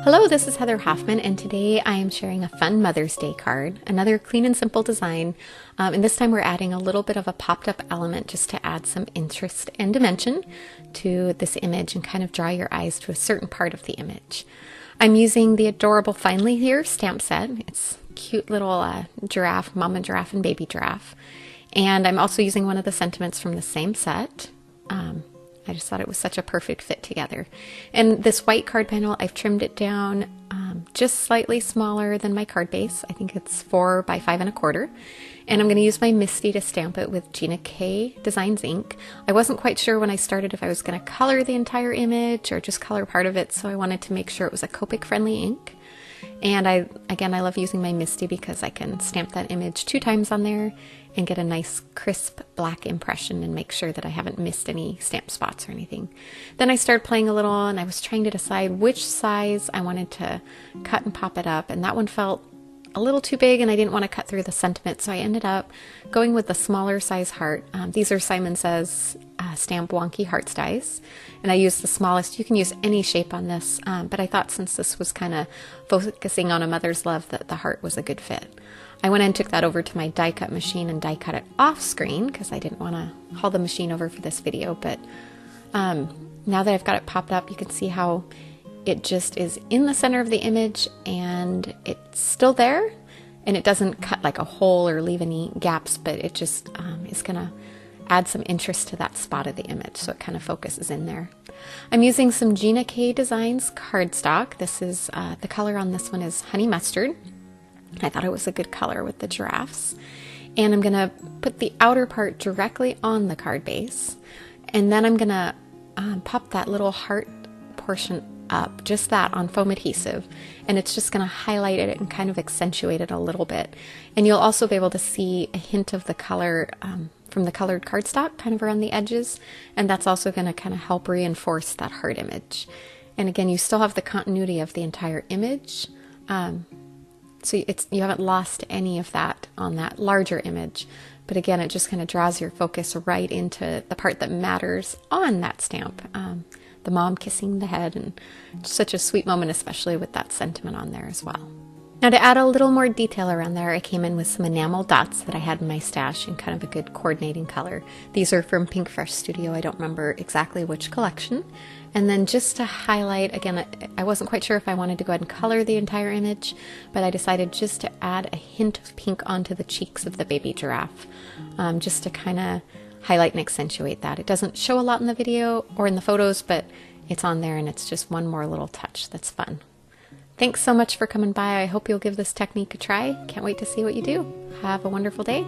Hello, this is Heather Hoffman, and today I am sharing a fun Mother's Day card, another clean and simple design, and this time we're adding a little bit of a popped up element just to add some interest and dimension to this image and kind of draw your eyes to a certain part of the image. I'm using the adorable Finally Here stamp set. It's a cute little giraffe, mama giraffe and baby giraffe, and I'm also using one of the sentiments from the same set. I just thought it was such a perfect fit together. And this white card panel, I've trimmed it down just slightly smaller than my card base. I think it's 4 by 5 1/4. And I'm going to use my Misty to stamp it with Gina K Designs ink. I wasn't quite sure when I started if I was going to color the entire image or just color part of it, so I wanted to make sure it was a Copic friendly ink. And I love using my Misty because I can stamp that image 2 times on there and get a nice crisp black impression and make sure that I haven't missed any stamp spots or anything. Then I started playing a little and I was trying to decide which size I wanted to cut and pop it up, and that one felt a little too big and I didn't want to cut through the sentiment, so I ended up going with the smaller size heart. These are Simon Says stamp wonky heart dies, and I used the smallest. You can use any shape on this, but I thought since this was kind of focusing on a mother's love that the heart was a good fit. I went and took that over to my die cut machine and die cut it off screen because I didn't want to haul the machine over for this video, but now that I've got it popped up, you can see how it just is in the center of the image and it's still there, and it doesn't cut like a hole or leave any gaps, but it just is going to add some interest to that spot of the image, so it kind of focuses in there. I'm using some Gina K Designs cardstock. This is the color on this one is Honey Mustard. I thought it was a good color with the giraffes. And I'm going to put the outer part directly on the card base, and then I'm going to pop that little heart portion up, just that, on foam adhesive, and it's just going to highlight it and kind of accentuate it a little bit. And you'll also be able to see a hint of the color from the colored cardstock kind of around the edges, and that's also going to kind of help reinforce that heart image. And again, you still have the continuity of the entire image, so you haven't lost any of that on that larger image, but again, it just kind of draws your focus right into the part that matters on that stamp. The mom kissing the head, and such a sweet moment, especially with that sentiment on there as well. Now, to add a little more detail around there, I came in with some enamel dots that I had in my stash in kind of a good coordinating color. These are from Pink Fresh Studio. I don't remember exactly which collection. And then just to highlight, again, I wasn't quite sure if I wanted to go ahead and color the entire image, but I decided just to add a hint of pink onto the cheeks of the baby giraffe, just to kind of highlight and accentuate that. It doesn't show a lot in the video or in the photos, but it's on there, and it's just one more little touch that's fun. Thanks so much for coming by. I hope you'll give this technique a try. Can't wait to see what you do. Have a wonderful day.